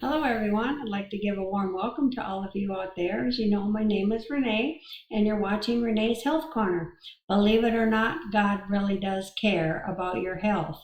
Hello, everyone. I'd like to give a warm welcome to all of you out there. As you know, my name is Renee, and you're watching Renee's Health Corner. Believe it or not, God really does care about your health.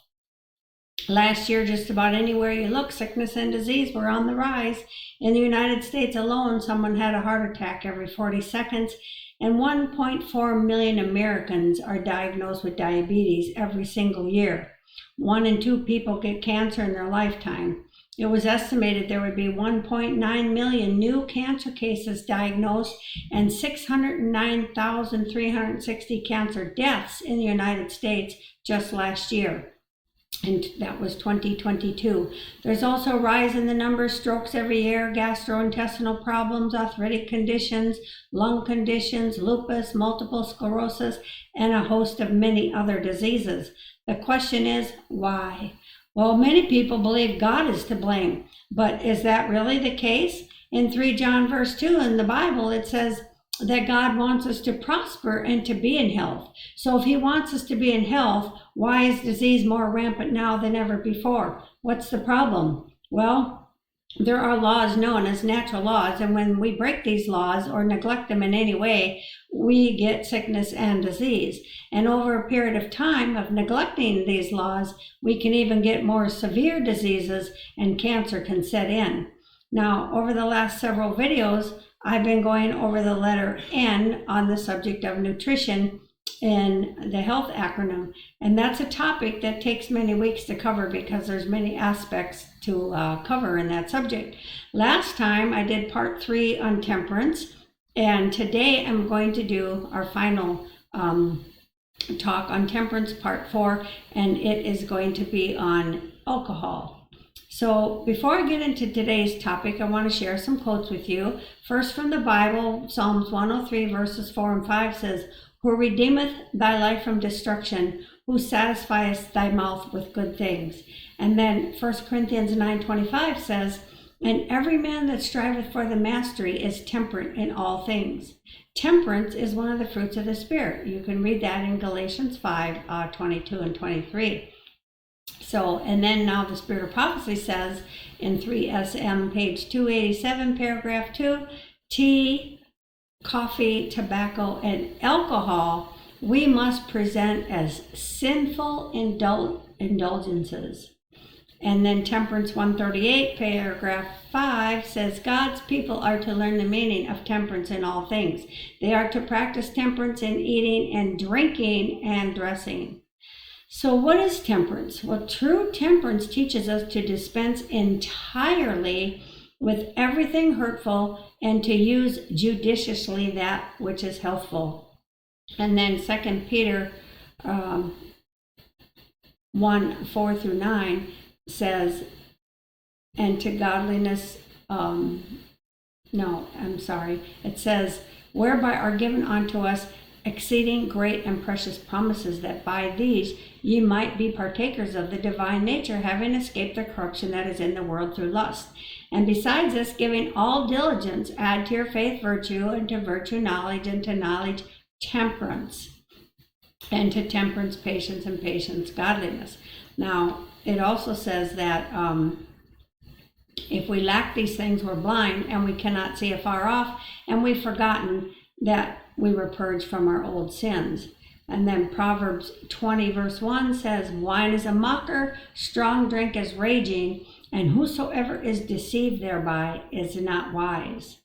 Last year, just about anywhere you look, sickness and disease were on the rise. In the United States alone, someone had a heart attack every 40 seconds, and 1.4 million Americans are diagnosed with diabetes every single year. 1 in 2 people get cancer in their lifetime. It was estimated there would be 1.9 million new cancer cases diagnosed and 609,360 cancer deaths in the United States just last year. And that was 2022. There's also a rise in the number of strokes every year, gastrointestinal problems, arthritic conditions, lung conditions, lupus, multiple sclerosis, and a host of many other diseases. The question is, why? Well, many people believe God is to blame, but is that really the case? In 3 John verse 2 in the Bible, it says that God wants us to prosper and to be in health. So if he wants us to be in health, why is disease more rampant now than ever before? What's the problem? Well, there are laws known as natural laws, and when we break these laws or neglect them in any way, we get sickness and disease. And over a period of time of neglecting these laws, we can even get more severe diseases and cancer can set in. Now, over the last several videos, I've been going over the letter N on the subject of nutrition in the health acronym. And that's a topic that takes many weeks to cover because there's many aspects to cover in that subject. Last time I did part 3 on temperance, and today I'm going to do our final talk on temperance part 4, and it is going to be on alcohol. So before I get into today's topic, I want to share some quotes with you. First from the Bible, Psalms 103 verses 4 and 5 says, "Who redeemeth thy life from destruction, who satisfieth thy mouth with good things." And then 1 Corinthians 9:25 says, "And every man that striveth for the mastery is temperate in all things." Temperance is one of the fruits of the Spirit. You can read that in Galatians 5:22 and 23. So, and then now the Spirit of Prophecy says in 3SM, page 287, paragraph 2, tea, coffee, tobacco, and alcohol we must present as sinful indulgences. And then Temperance 138, paragraph 5 says, God's people are to learn the meaning of temperance in all things. They are to practice temperance in eating and drinking and dressing. So what is temperance? Well, true temperance teaches us to dispense entirely with everything hurtful and to use judiciously that which is healthful. And then 2 Peter 1:4-9 says, and to godliness, it says, whereby are given unto us exceeding great and precious promises, that by these ye might be partakers of the divine nature, having escaped the corruption that is in the world through lust. And besides this, giving all diligence, add to your faith virtue, and to virtue knowledge, and to knowledge temperance, and to temperance patience, and patience godliness. Now, it also says that if we lack these things, we're blind, and we cannot see afar off, and we've forgotten that we were purged from our old sins. And then Proverbs 20 verse 1 says, wine is a mocker, strong drink is raging, and whosoever is deceived thereby is not wise.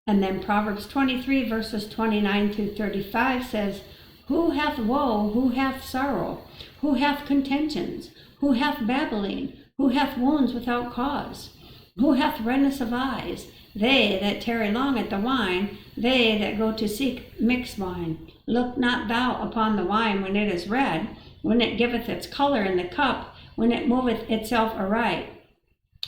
And then Proverbs 23 verses 29-35 says, who hath woe, who hath sorrow, who hath contentions, who hath babbling, who hath wounds without cause, who hath redness of eyes, they that tarry long at the wine, they that go to seek mixed wine. Look not thou upon the wine when it is red, when it giveth its color in the cup, when it moveth itself aright.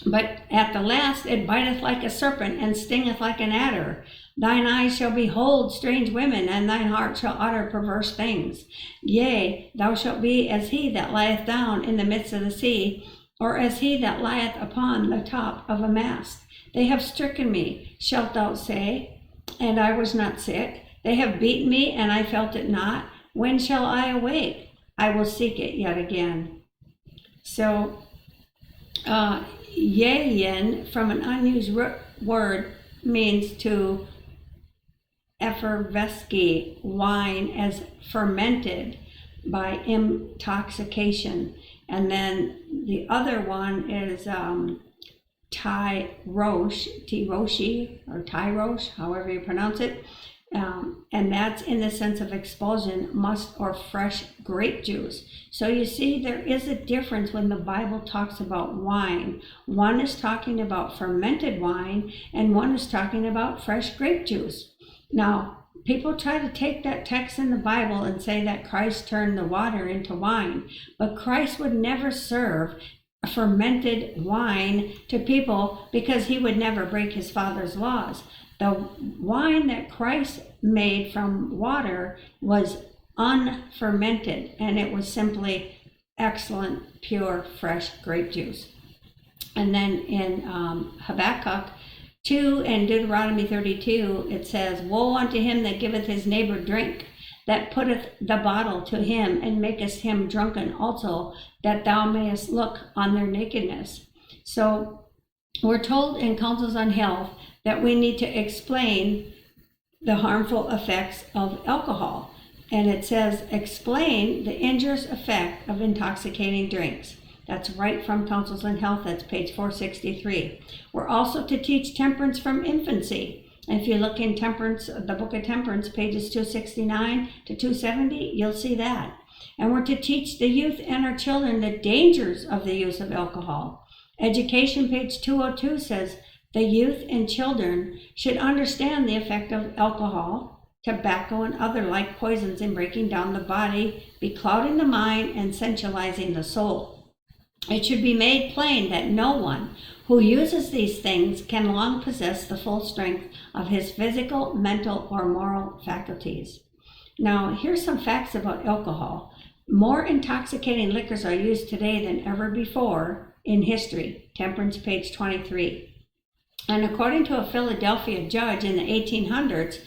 But at the last it biteth like a serpent, and stingeth like an adder. Thine eyes shall behold strange women, and thine heart shall utter perverse things. Yea, thou shalt be as he that lieth down in the midst of the sea, or as he that lieth upon the top of a mast. They have stricken me, shalt thou say, and I was not sick. They have beaten me, and I felt it not. When shall I awake? I will seek it yet again. So Yayin, from an unused word, means to effervesce wine as fermented by intoxication. And then the other one is T-Roshi, or Tyrosh, however you pronounce it. And that's in the sense of expulsion, must or fresh grape juice. So you see, there is a difference when the Bible talks about wine. One is talking about fermented wine, and one is talking about fresh grape juice. Now, people try to take that text in the Bible and say that Christ turned the water into wine, but Christ would never serve fermented wine to people because he would never break his Father's laws. The wine that Christ made from water was unfermented, and it was simply excellent, pure, fresh grape juice. And then in Habakkuk 2 and Deuteronomy 32, it says, "Woe unto him that giveth his neighbor drink, that putteth the bottle to him, and maketh him drunken also, that thou mayest look on their nakedness." So we're told in Counsels on Health that we need to explain the harmful effects of alcohol. And it says, explain the injurious effect of intoxicating drinks. That's right from Counsels on Health, that's page 463. We're also to teach temperance from infancy. And if you look in Temperance, the book of Temperance, pages 269 to 270, you'll see that. And we're to teach the youth and our children the dangers of the use of alcohol. Education, page 202, says, the youth and children should understand the effect of alcohol, tobacco, and other like poisons in breaking down the body, beclouding the mind, and sensualizing the soul. It should be made plain that no one who uses these things can long possess the full strength of his physical, mental, or moral faculties. Now, here's some facts about alcohol. More intoxicating liquors are used today than ever before in history. Temperance, page 23. And according to a Philadelphia judge in the 1800s,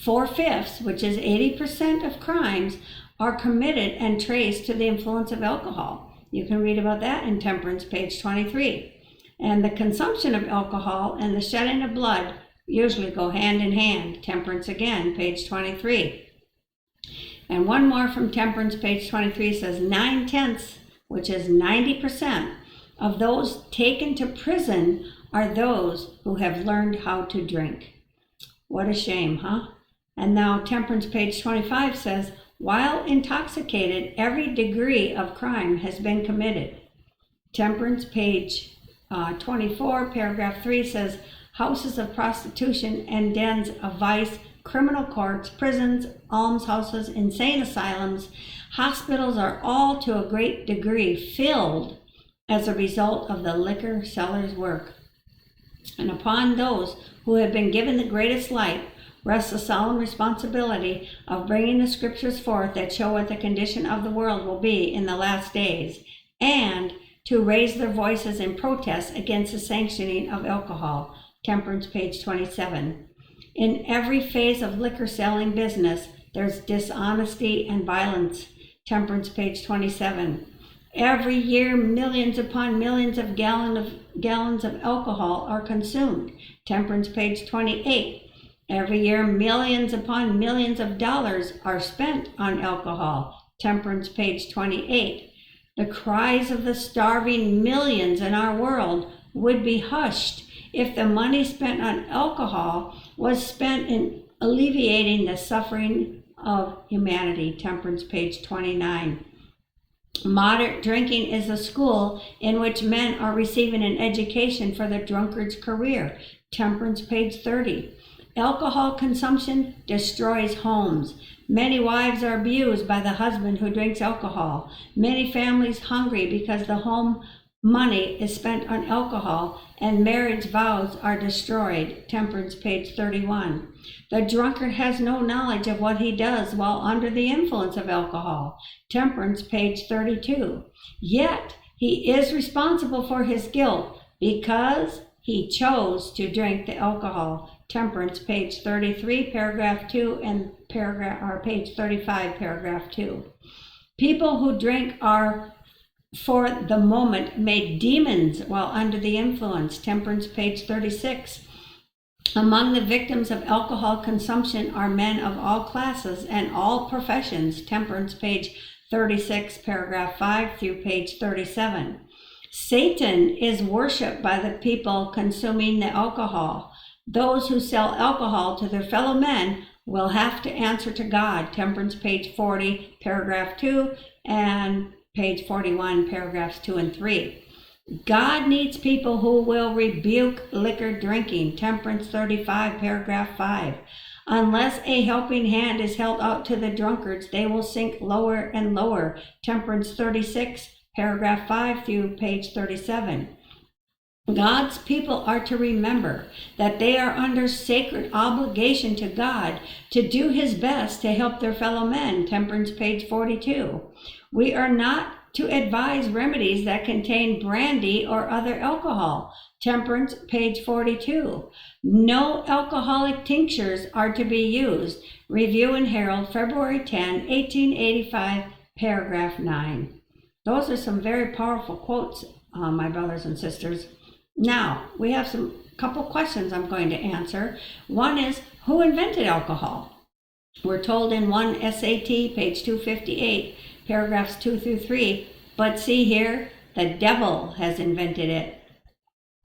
4/5, which is 80% of crimes, are committed and traced to the influence of alcohol. You can read about that in Temperance, page 23. And the consumption of alcohol and the shedding of blood usually go hand in hand. Temperance again, page 23. And one more from Temperance, page 23, says 9/10, which is 90%, of those taken to prison are those who have learned how to drink. What a shame, huh? And now Temperance, page 25, says, while intoxicated, every degree of crime has been committed. Temperance, page 24, paragraph 3 says, houses of prostitution and dens of vice, criminal courts, prisons, almshouses, insane asylums, hospitals are all to a great degree filled as a result of the liquor seller's work. And upon those who have been given the greatest light rests the solemn responsibility of bringing the scriptures forth that show what the condition of the world will be in the last days, and to raise their voices in protest against the sanctioning of alcohol. Temperance, page 27. In every phase of liquor selling business, there's dishonesty and violence. Temperance, page 27. Every year, millions upon millions of gallons of alcohol are consumed. Temperance, page 28. Every year, millions upon millions of dollars are spent on alcohol. Temperance, page 28. The cries of the starving millions in our world would be hushed if the money spent on alcohol was spent in alleviating the suffering of humanity. Temperance, page 29. Moderate drinking is a school in which men are receiving an education for the drunkard's career. Temperance, page 30. Alcohol consumption destroys homes. Many wives are abused by the husband who drinks alcohol. Many families hungry because the home money is spent on alcohol, and marriage vows are destroyed. Temperance, page 31. The drunkard has no knowledge of what he does while under the influence of alcohol. Temperance, page 32. Yet he is responsible for his guilt because he chose to drink the alcohol. Temperance, page 33, paragraph 2, and page 35, paragraph 2. People who drink are for the moment made demons while under the influence. Temperance, page 36. Among the victims of alcohol consumption are men of all classes and all professions. Temperance, page 36, paragraph 5 through page 37. Satan is worshipped by the people consuming the alcohol. Those who sell alcohol to their fellow men will have to answer to God. Temperance, page 40, paragraph 2, and page 41, paragraphs 2 and 3. God needs people who will rebuke liquor drinking. Temperance, 35, paragraph 5. Unless a helping hand is held out to the drunkards, they will sink lower and lower. Temperance, 36, paragraph 5 through page 37. God's people are to remember that they are under sacred obligation to God to do his best to help their fellow men. Temperance, page 42. We are not to advise remedies that contain brandy or other alcohol. Temperance, page 42. No alcoholic tinctures are to be used. Review and Herald, February 10, 1885, paragraph 9. Those are some very powerful quotes, my brothers and sisters. Now, we have some couple questions I'm going to answer. One is, who invented alcohol? We're told in 1 SAT, page 258, paragraphs 2 through 3, but see here, the devil has invented it.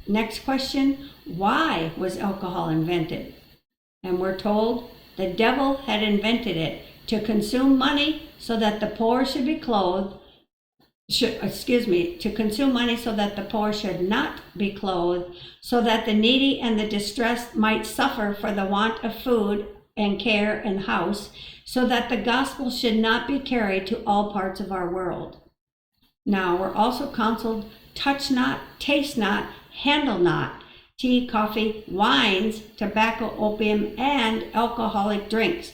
Next question, why was alcohol invented? And we're told the devil had invented it to consume money so that the poor should be clothed, to consume money so that the poor should not be clothed, so that the needy and the distressed might suffer for the want of food and care and house, so that the gospel should not be carried to all parts of our world. Now, we're also counseled, touch not, taste not, handle not tea, coffee, wines, tobacco, opium, and alcoholic drinks.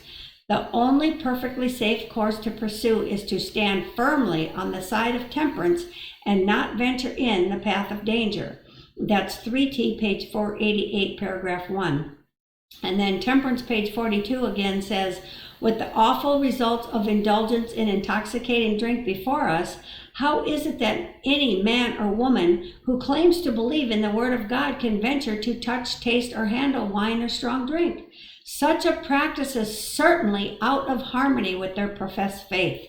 The only perfectly safe course to pursue is to stand firmly on the side of temperance and not venture in the path of danger. That's 3T, page 488, paragraph 1. And then Temperance, page 42 again says, with the awful results of indulgence in intoxicating drink before us, how is it that any man or woman who claims to believe in the Word of God can venture to touch, taste, or handle wine or strong drink? Such a practice is certainly out of harmony with their professed faith.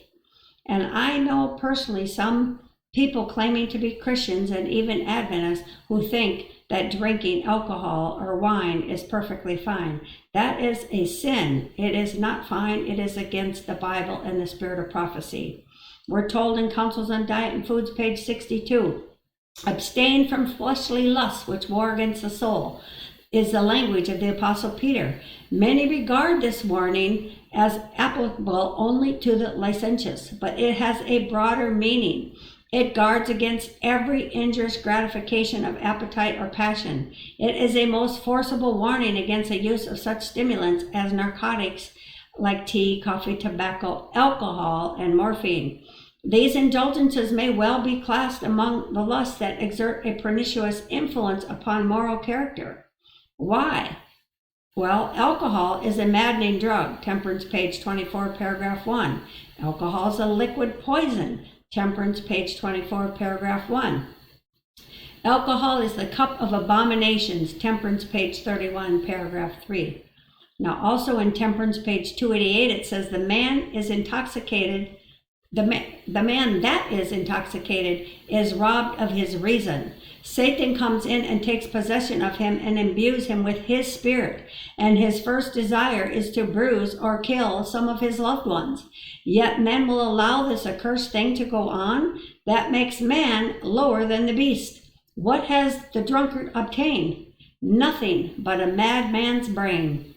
And I know personally some people claiming to be Christians and even Adventists who think that drinking alcohol or wine is perfectly fine. That is a sin. It is not fine. It is against the Bible and the spirit of prophecy. We're told in Counsels on Diet and Foods, page 62, abstain from fleshly lusts which war against the soul, is the language of the Apostle Peter. Many regard this warning as applicable only to the licentious, but it has a broader meaning. It guards against every injurious gratification of appetite or passion. It is a most forcible warning against the use of such stimulants as narcotics like tea, coffee, tobacco, alcohol, and morphine. These indulgences may well be classed among the lusts that exert a pernicious influence upon moral character. Why? Well, alcohol is a maddening drug. Temperance, page 24, paragraph 1. Alcohol is a liquid poison. Temperance, page 24, paragraph 1. Alcohol is the cup of abominations. Temperance, page 31, paragraph 3. Now, also in Temperance, page 288, it says the man is intoxicated. The man that is intoxicated is robbed of his reason. Satan comes in and takes possession of him and imbues him with his spirit, and his first desire is to bruise or kill some of his loved ones. Yet men will allow this accursed thing to go on. That makes man lower than the beast. What has the drunkard obtained? Nothing but a madman's brain.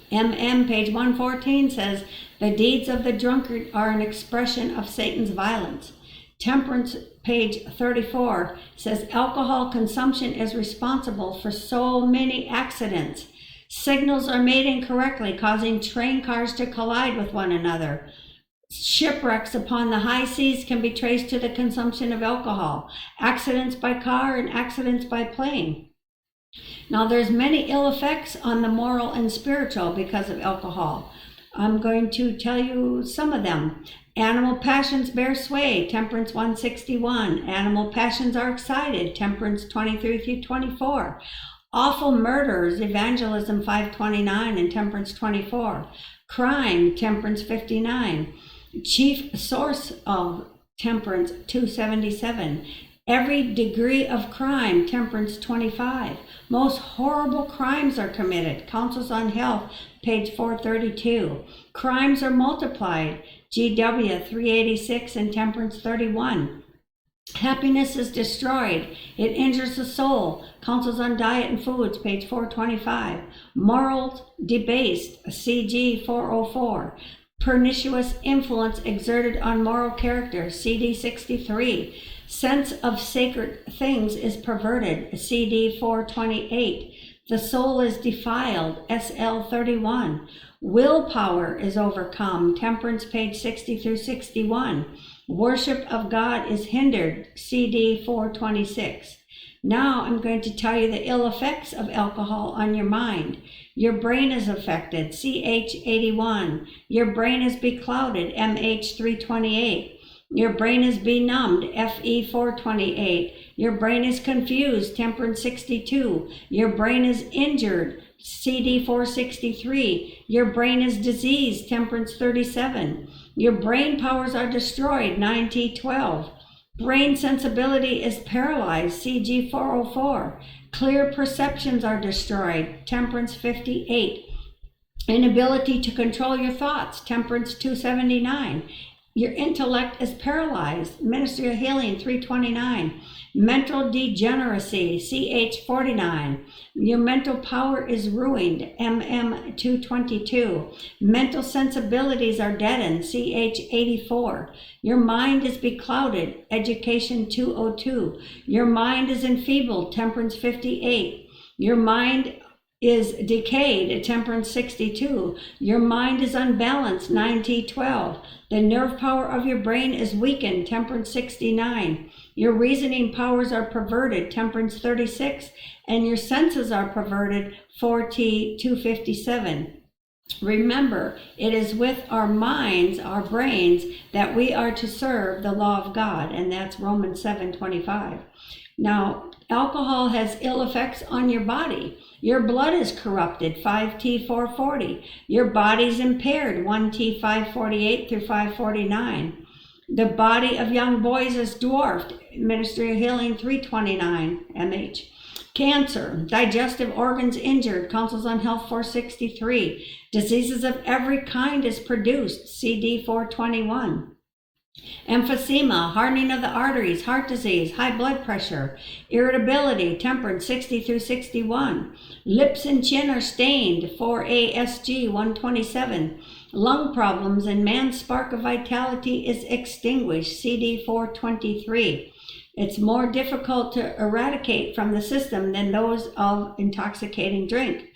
Page 114 says, the deeds of the drunkard are an expression of Satan's violence. Temperance, page 34, says alcohol consumption is responsible for so many accidents. Signals are made incorrectly, causing train cars to collide with one another. Shipwrecks upon the high seas can be traced to the consumption of alcohol. Accidents by car and accidents by plane. Now, there's many ill effects on the moral and spiritual because of alcohol. I'm going to tell you some of them. Animal passions bear sway, Temperance 161. Animal passions are excited, Temperance 23 through 24. Awful murders, Evangelism 529 and Temperance 24. Crime, Temperance 59. Chief source of Temperance 277. Every degree of crime, Temperance 25. Most horrible crimes are committed, Councils on Health, page 432. Crimes are multiplied, GW 386 and Temperance 31. Happiness is destroyed. It injures the soul. Councils on Diet and Foods, page 425. Morals debased, CG 404. Pernicious influence exerted on moral character, CD 63. Sense of sacred things is perverted, CD 428. The soul is defiled, SL 31. Willpower is overcome, Temperance, page 60 through 61. Worship of God is hindered, CD 426. Now I'm going to tell you the ill effects of alcohol on your mind. Your brain is affected, CH 81. Your brain is beclouded, MH 328. Your brain is benumbed, FE 428. Your brain is confused, Temperance 62. Your brain is injured, CD 463. Your brain is diseased, Temperance 37. Your brain powers are destroyed, 9T12. Brain sensibility is paralyzed, CG 404. Clear perceptions are destroyed, Temperance 58. Inability to control your thoughts, Temperance 279. Your intellect is paralyzed, Ministry of Healing 329. Mental degeneracy, CH 49. Your mental power is ruined, MM 222. Mental sensibilities are deadened, CH 84. Your mind is beclouded, Education 202. Your mind is enfeebled, Temperance 58. Your mind is decayed, Temperance 62. Your mind is unbalanced, 9T12. The nerve power of your brain is weakened, Temperance 69. Your reasoning powers are perverted, Temperance 36. And your senses are perverted, 4T257. Remember, it is with our minds, our brains, that we are to serve the law of God, and that's Romans 7:25. Now, alcohol has ill effects on your body. Your blood is corrupted, 5T440. Your body's impaired, 1T548 through 549. The body of young boys is dwarfed, Ministry of Healing 329, MH. Cancer, digestive organs injured, Councils on Health 463. Diseases of every kind is produced, CD 421. Emphysema, hardening of the arteries, heart disease, high blood pressure, irritability, Temperance 60 through 61. Lips and chin are stained, 4ASG 127. Lung problems and man's spark of vitality is extinguished, CD 423. It's more difficult to eradicate from the system than those of intoxicating drink.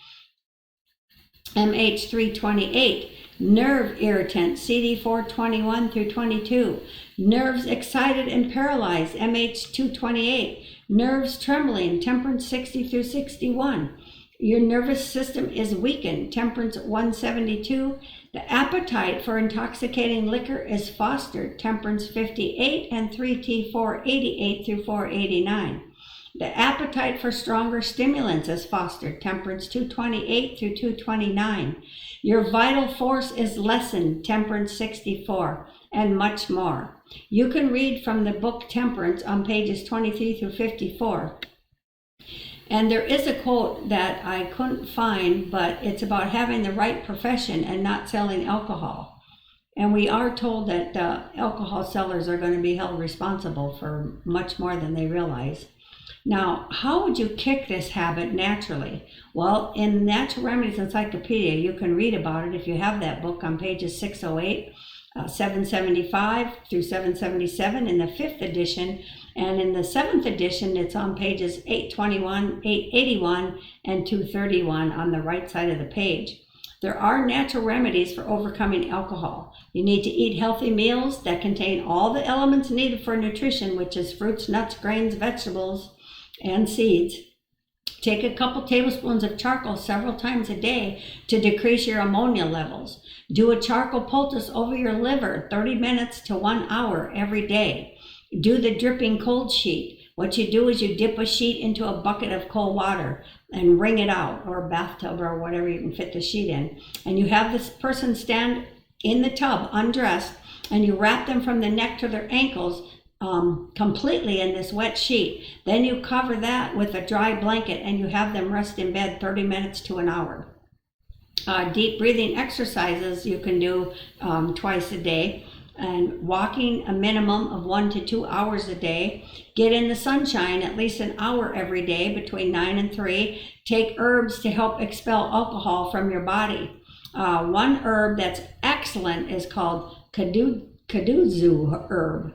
MH 328. Nerve irritant, CD 421 through 22. Nerves excited and paralyzed, MH 228. Nerves trembling, Temperance 60 through 61. Your nervous system is weakened, Temperance 172. The appetite for intoxicating liquor is fostered, Temperance 58 and 3T 488 through 489. The appetite for stronger stimulants is fostered, Temperance 228 through 229. Your vital force is lessened, Temperance 64, and much more. You can read from the book Temperance on pages 23 through 54. And there is a quote that I couldn't find, but it's about having the right profession and not selling alcohol. And we are told that alcohol sellers are going to be held responsible for much more than they realize. Now, how would you kick this habit naturally? Well, in Natural Remedies Encyclopedia, you can read about it if you have that book on pages 608, 775 through 777 in the 5th edition. And in the 7th edition, it's on pages 821, 881, and 231 on the right side of the page. There are natural remedies for overcoming alcohol. You need to eat healthy meals that contain all the elements needed for nutrition, which is fruits, nuts, grains, vegetables, and seeds. Take a couple tablespoons of charcoal several times a day to decrease your ammonia levels. Do a charcoal poultice over your liver 30 minutes to 1 hour every day. Do the dripping cold sheet. What you do is you dip a sheet into a bucket of cold water and wring it out, or a bathtub or whatever you can fit the sheet in. And you have this person stand in the tub undressed, and you wrap them from the neck to their ankles completely in this wet sheet. Then you cover that with a dry blanket and you have them rest in bed 30 minutes to an hour. Deep breathing exercises you can do twice a day, and walking a minimum of 1 to 2 hours a day. Get in the sunshine at least an hour every day between 9 and 3. Take herbs to help expel alcohol from your body. One herb that's excellent is called Kudzu Herb.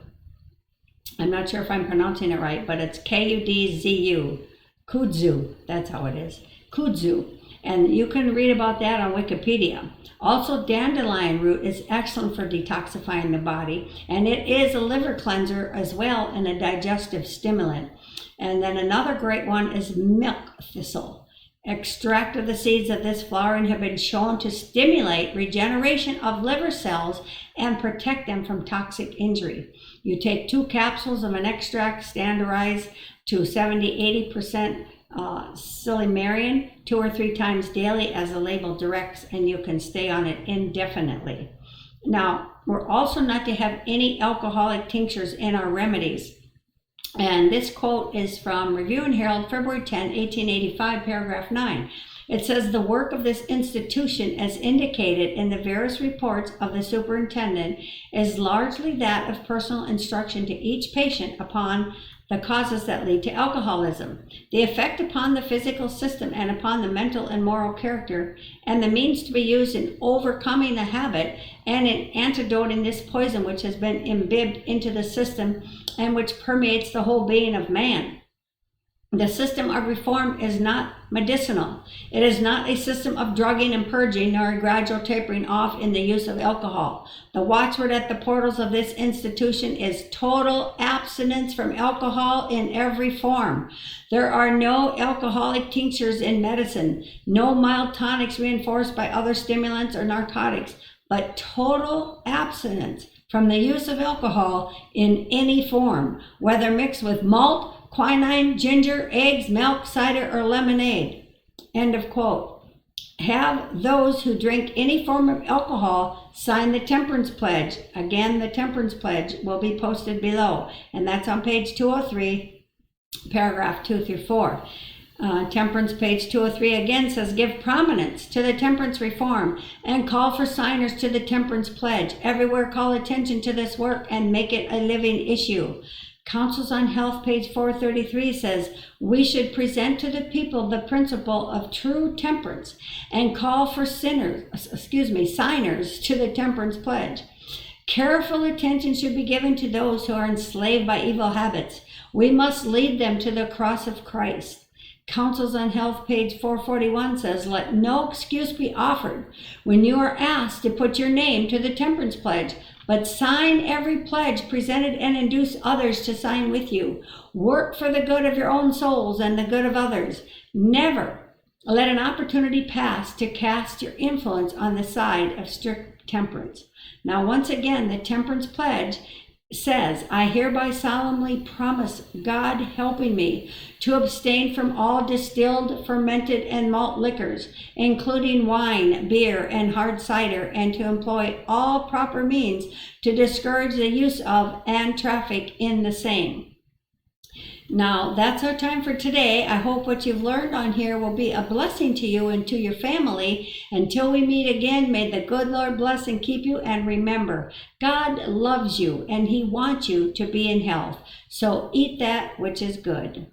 I'm not sure if I'm pronouncing it right, but it's Kudzu. Kudzu, that's how it is. Kudzu. And you can read about that on Wikipedia. Also, dandelion root is excellent for detoxifying the body, and it is a liver cleanser as well and a digestive stimulant. And then another great one is milk thistle. Extract of the seeds of this flower have been shown to stimulate regeneration of liver cells and protect them from toxic injury. You take 2 capsules of an extract standardized to 70-80% silymarin 2 or 3 times daily as the label directs, and you can stay on it indefinitely. Now, we're also not to have any alcoholic tinctures in our remedies. And this quote is from Review and Herald, February 10, 1885, paragraph 9. It says, the work of this institution, as indicated in the various reports of the superintendent, is largely that of personal instruction to each patient upon the causes that lead to alcoholism, the effect upon the physical system and upon the mental and moral character, and the means to be used in overcoming the habit and in antidoting this poison which has been imbibed into the system and which permeates the whole being of man. The system of reform is not medicinal. It is not a system of drugging and purging, nor a gradual tapering off in the use of alcohol. The watchword at the portals of this institution is total abstinence from alcohol in every form. There are no alcoholic tinctures in medicine, no mild tonics reinforced by other stimulants or narcotics, but total abstinence from the use of alcohol in any form, whether mixed with malt, quinine, ginger, eggs, milk, cider, or lemonade. End of quote. Have those who drink any form of alcohol sign the Temperance Pledge. Again, the Temperance Pledge will be posted below, and that's on page 203, paragraph 2 through 4. Temperance page 203 again says, give prominence to the temperance reform and call for signers to the Temperance Pledge. Everywhere call attention to this work and make it a living issue. Councils on Health, page 433 says, we should present to the people the principle of true temperance and call for signers to the Temperance Pledge. Careful attention should be given to those who are enslaved by evil habits. We must lead them to the cross of Christ. Councils on Health, page 441 says, let no excuse be offered when you are asked to put your name to the Temperance Pledge, but sign every pledge presented and induce others to sign with you. Work for the good of your own souls and the good of others. Never let an opportunity pass to cast your influence on the side of strict temperance. Now, once again, the Temperance Pledge says, I hereby solemnly promise, God helping me, to abstain from all distilled, fermented, and malt liquors, including wine, beer, and hard cider, and to employ all proper means to discourage the use of and traffic in the same. Now, that's our time for today. I hope what you've learned on here will be a blessing to you and to your family. Until we meet again, may the good Lord bless and keep you. And remember, God loves you and He wants you to be in health. So eat that which is good.